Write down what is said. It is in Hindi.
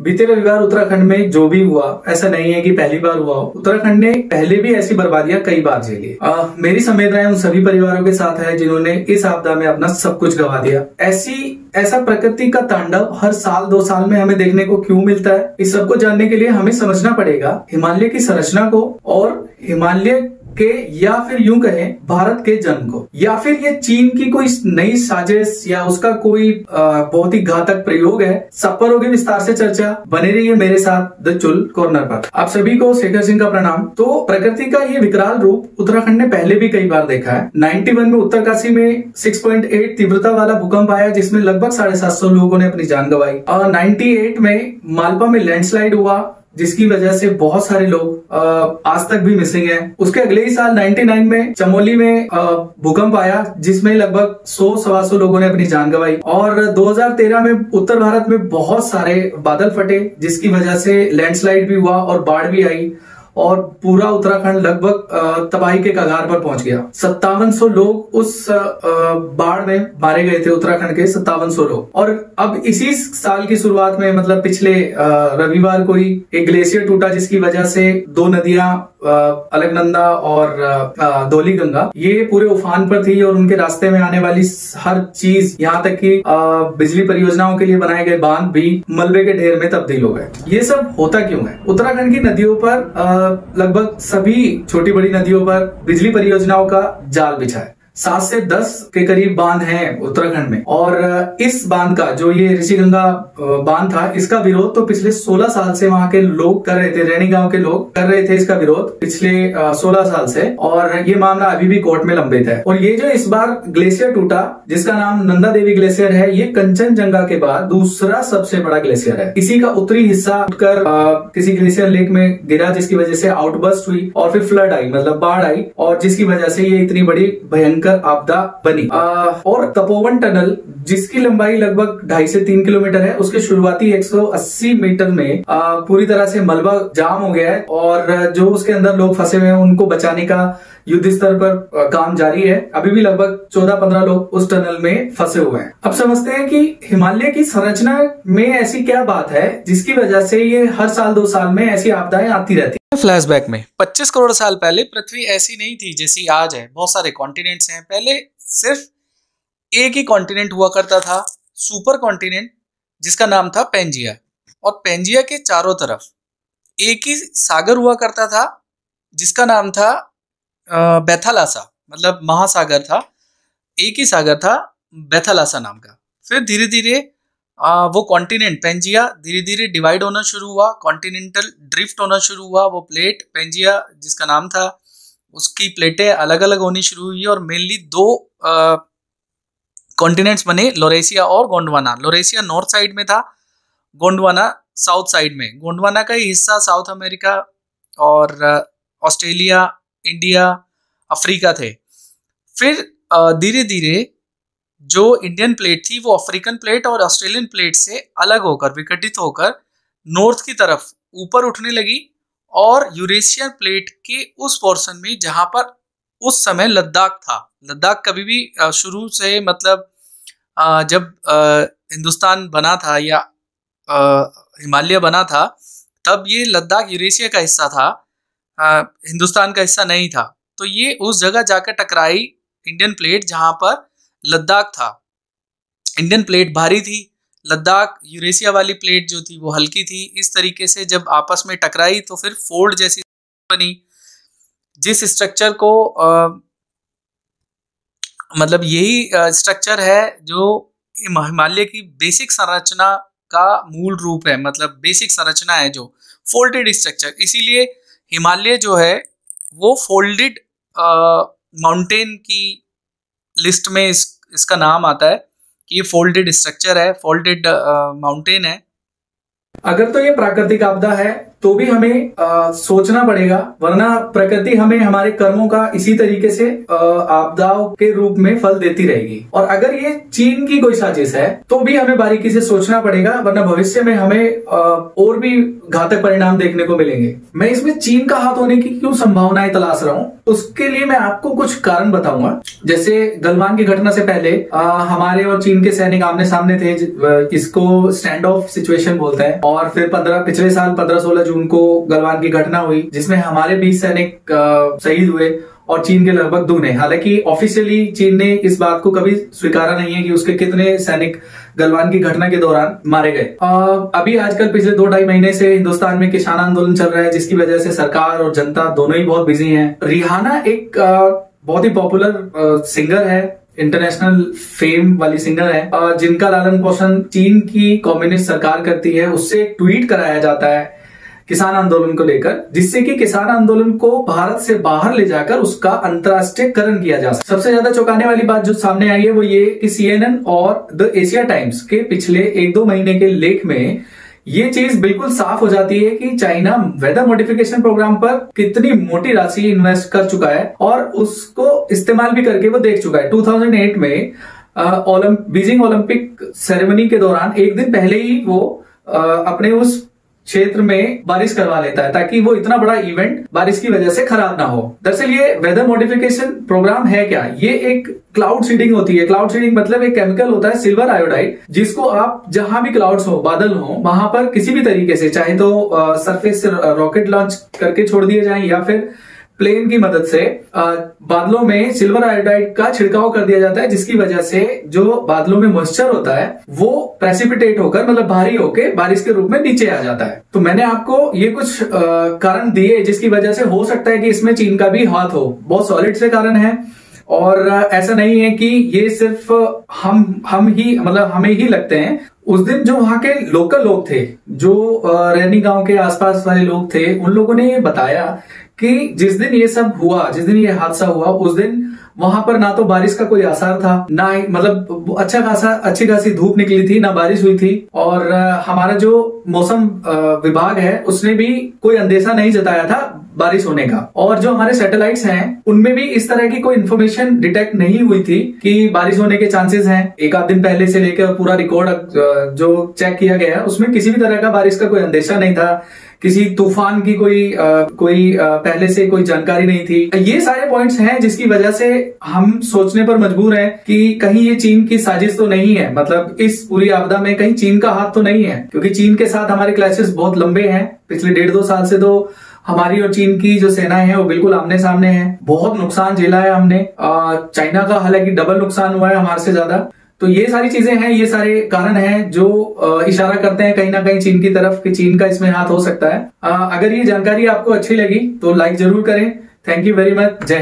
बीते रविवार उत्तराखंड में जो भी हुआ, ऐसा नहीं है कि पहली बार हुआ। उत्तराखंड ने पहले भी ऐसी बर्बादियां कई बार झेली। मेरी संवेदनाएं उन सभी परिवारों के साथ है जिन्होंने इस आपदा में अपना सब कुछ गंवा दिया। ऐसा प्रकृति का तांडव हर साल 2 साल में हमें देखने को क्यों मिलता है? इस सबको जानने के लिए हमें समझना पड़ेगा हिमालय की संरचना को और हिमालय के, या फिर यूं कहें भारत के जन्म को, या फिर ये चीन की कोई नई साजिश या उसका कोई बहुत ही घातक प्रयोग है। सब पर होगी विस्तार से चर्चा। बने रहिए मेरे साथ द चुल कॉर्नर पर। आप सभी को शेखर सिंह का प्रणाम। तो प्रकृति का ये विकराल रूप उत्तराखंड ने पहले भी कई बार देखा है। 91 में उत्तरकाशी में 6.8 तीव्रता वाला भूकंप आया जिसमें लगभग 750 लोगों ने अपनी जान गंवाई। और 98 में मालपा में लैंडस्लाइड हुआ जिसकी वजह से बहुत सारे लोग आज तक भी मिसिंग हैं। उसके अगले ही साल 99 में चमोली में भूकंप आया जिसमें लगभग 100-125 लोगों ने अपनी जान गंवाई। और 2013 में उत्तर भारत में बहुत सारे बादल फटे जिसकी वजह से लैंडस्लाइड भी हुआ और बाढ़ भी आई और पूरा उत्तराखंड लगभग तबाही के कगार पर पहुंच गया। 5700 लोग उस बाढ़ में मारे गए थे, उत्तराखंड के 5700 लोग। और अब इसी साल की शुरुआत में, मतलब पिछले रविवार को ही एक ग्लेशियर टूटा जिसकी वजह से 2 नदियां अलकनंदा और धौली गंगा ये पूरे उफान पर थी और उनके रास्ते में आने वाली हर चीज, यहाँ तक कि बिजली परियोजनाओं के लिए बनाए गए बांध भी मलबे के ढेर में तब्दील हो गए। ये सब होता क्यों है? उत्तराखंड की नदियों पर लगभग सभी छोटी बड़ी नदियों पर बिजली परियोजनाओं का जाल बिछा है। 7 से 10 के करीब बांध हैं उत्तराखंड में। और इस बांध का, जो ये ऋषिगंगा बांध था, इसका विरोध तो पिछले 16 साल से वहां के लोग कर रहे थे। रैनी गांव के लोग कर रहे थे इसका विरोध पिछले 16 साल से, और ये मामला अभी भी कोर्ट में लंबित है। और ये जो इस बार ग्लेशियर टूटा जिसका नाम नंदा देवी ग्लेशियर है, ये कंचनजंगा के बाद दूसरा सबसे बड़ा ग्लेशियर है। इसी का उत्तरी हिस्सा उठकर किसी ग्लेशियर लेक में गिरा जिसकी वजह से आउटबर्स्ट हुई और फिर फ्लड आई, मतलब बाढ़ आई, और जिसकी वजह से ये इतनी बड़ी भयंकर आपदा बनी। और तपोवन टनल जिसकी लंबाई लगभग 2.5 से 3 किलोमीटर है, उसके शुरुआती 180 मीटर में पूरी तरह से मलबा जाम हो गया है और जो उसके अंदर लोग फंसे हुए हैं उनको बचाने का युद्ध स्तर पर काम जारी है। अभी भी लगभग 14-15 लोग उस टनल में फंसे हुए हैं। अब समझते हैं कि हिमालय की संरचना में ऐसी क्या बात है जिसकी वजह से ये हर साल 2 साल में ऐसी आपदाएं आती रहती है। फ्लैशबैक में 25 करोड़ साल पहले पृथ्वी ऐसी नहीं थी जैसी आज है। बहुत सारे कॉन्टिनेंट्स हैं। पहले सिर्फ एक ही कॉन्टिनेंट हुआ करता था, सुपर कॉन्टिनेंट, जिसका नाम था पेंजिया। और पेंजिया के चारों तरफ एक ही सागर हुआ करता था जिसका नाम था बेथालासा, मतलब महासागर था। एक ही सागर था बेथालासा नाम का। फिर धीरे धीरे वो कॉन्टिनेंट पेंजिया धीरे धीरे डिवाइड होना शुरू हुआ, कॉन्टिनेंटल ड्रिफ्ट होना शुरू हुआ। वो प्लेट पेंजिया जिसका नाम था, उसकी प्लेटें अलग अलग होनी शुरू हुई और मेनली 2 कॉन्टिनेंट्स बने, लोरेशिया और गोंडवाना। लोरेशिया नॉर्थ साइड में था, गोंडवाना साउथ साइड में। गोंडवाना का ही हिस्सा साउथ अमेरिका और ऑस्ट्रेलिया, इंडिया, अफ्रीका थे। फिर धीरे धीरे जो इंडियन प्लेट थी वो अफ्रीकन प्लेट और ऑस्ट्रेलियन प्लेट से अलग होकर, विघटित होकर नॉर्थ की तरफ ऊपर उठने लगी और यूरेशियन प्लेट के उस पोर्शन में जहां पर उस समय लद्दाख था। लद्दाख कभी भी शुरू से, मतलब जब हिंदुस्तान बना था या हिमालय बना था, तब ये लद्दाख यूरेशिया का हिस्सा था, हिंदुस्तान का हिस्सा नहीं था। तो ये उस जगह जाकर टकराई इंडियन प्लेट जहां पर लद्दाख था। इंडियन प्लेट भारी थी, लद्दाख यूरेशिया वाली प्लेट जो थी वो हल्की थी। इस तरीके से जब आपस में टकराई तो फिर फोल्ड जैसी बनी, जिस स्ट्रक्चर को मतलब यही स्ट्रक्चर है जो हिमालय की बेसिक संरचना का मूल रूप है, मतलब बेसिक संरचना है जो फोल्डेड स्ट्रक्चर। इसीलिए हिमालय जो है वो फोल्डेड माउंटेन की लिस्ट में इसका नाम आता है कि ये फोल्डेड स्ट्रक्चर है, फोल्डेड माउंटेन है। अगर तो ये प्राकृतिक आपदा है तो भी हमें सोचना पड़ेगा, वरना प्रकृति हमें हमारे कर्मों का इसी तरीके से आपदाओं के रूप में फल देती रहेगी। और अगर ये चीन की कोई साजिश है तो भी हमें बारीकी से सोचना पड़ेगा, वरना भविष्य में हमें और भी घातक परिणाम देखने को मिलेंगे। मैं इसमें चीन का हाथ होने की क्यों संभावनाएं तलाश रहा हूं, उसके लिए मैं आपको कुछ कारण बताऊंगा। जैसे गलवान की घटना से पहले हमारे और चीन के सैनिक आमने सामने थे, इसको स्टैंड ऑफ सिचुएशन बोलते हैं। और फिर पिछले साल 15-16 जून को गलवान की घटना हुई, जिसमें हमारे 20 सैनिक शहीद हुए और चीन के लगभग दूने। हालांकि ऑफिशियली चीन ने इस बात को कभी स्वीकारा नहीं है कि उसके कितने सैनिक गलवान की घटना के दौरान मारे गए। अभी आजकल पिछले 2-2.5 महीने से हिंदुस्तान में किसान आंदोलन चल रहा है, जिसकी वजह से सरकार और जनता दोनों ही बहुत बिजी हैं। रिहाना एक बहुत ही पॉपुलर सिंगर है, इंटरनेशनल फेम वाली सिंगर है, जिनका लालन पोषण चीन की कम्युनिस्ट सरकार करती है। उससे एक ट्वीट कराया जाता है किसान आंदोलन को लेकर, जिससे कि किसान आंदोलन को भारत से बाहर ले जाकर उसका अंतर्राष्ट्रीयकरण किया जा सके। सबसे ज्यादा चौंकाने वाली बात जो सामने आई है वो ये कि CNN और द एशिया टाइम्स के पिछले 1-2 महीने के लेख में ये चीज बिल्कुल साफ हो जाती है कि चाइना वेदर मॉडिफिकेशन प्रोग्राम पर कितनी मोटी राशि इन्वेस्ट कर चुका है और उसको इस्तेमाल भी करके वो देख चुका है। 2008 में बीजिंग ओलंपिक सेरेमनी के दौरान एक दिन पहले ही वो अपने उस क्षेत्र में बारिश करवा लेता है, ताकि वो इतना बड़ा इवेंट बारिश की वजह से खराब ना हो। दरअसल ये वेदर मॉडिफिकेशन प्रोग्राम है क्या? ये एक क्लाउड सीडिंग होती है। क्लाउड सीडिंग मतलब एक केमिकल होता है सिल्वर आयोडाइड, जिसको आप जहां भी क्लाउड्स हो, बादल हो, वहां पर किसी भी तरीके से, चाहे तो सरफेस से रॉकेट लॉन्च करके छोड़ दिए जाए या फिर प्लेन की मदद से बादलों में सिल्वर आयोडाइड का छिड़काव कर दिया जाता है, जिसकी वजह से जो बादलों में मॉइस्चर होता है वो प्रेसिपिटेट होकर, मतलब भारी होकर बारिश के रूप में नीचे आ जाता है। तो मैंने आपको ये कुछ कारण दिए जिसकी वजह से हो सकता है कि इसमें चीन का भी हाथ हो। बहुत सॉलिड से कारण है और ऐसा नहीं है कि ये सिर्फ हम ही, मतलब हमें ही लगते हैं। उस दिन जो वहां के लोकल लोग थे, जो रैनी गांव के आसपास वाले लोग थे, उन लोगों ने ये बताया कि जिस दिन ये सब हुआ, जिस दिन ये हादसा हुआ, उस दिन वहां पर ना तो बारिश का कोई आसार था, ना मतलब अच्छी खासी धूप निकली थी, ना बारिश हुई थी। और हमारा जो मौसम विभाग है उसने भी कोई अंदेशा नहीं जताया था बारिश होने का। और जो हमारे सैटेलाइट्स हैं उनमें भी इस तरह की कोई इन्फॉर्मेशन डिटेक्ट नहीं हुई थी कि बारिश होने के चांसेस हैं। एक आध दिन पहले से लेकर पूरा रिकॉर्ड जो चेक किया गया उसमें किसी भी तरह का बारिश का कोई अंदेशा नहीं था, किसी तूफान की कोई पहले से कोई जानकारी नहीं थी। ये सारे पॉइंट्स हैं जिसकी वजह से हम सोचने पर मजबूर हैं कि कहीं ये चीन की साजिश तो नहीं है, मतलब इस पूरी आपदा में कहीं चीन का हाथ तो नहीं है, क्योंकि चीन के साथ हमारे क्लैशेस बहुत लंबे हैं। पिछले 1.5-2 साल से तो हमारी और चीन की जो सेनाएं हैं वो बिल्कुल आमने सामने हैं। बहुत नुकसान झेला है हमने, चाइना का हालांकि डबल नुकसान हुआ है हमारे से ज्यादा। तो ये सारी चीजें हैं, ये सारे कारण हैं जो इशारा करते हैं कहीं ना कहीं चीन की तरफ कि चीन का इसमें हाथ हो सकता है। अगर ये जानकारी आपको अच्छी लगी तो लाइक जरूर करें। Thank you very much. जय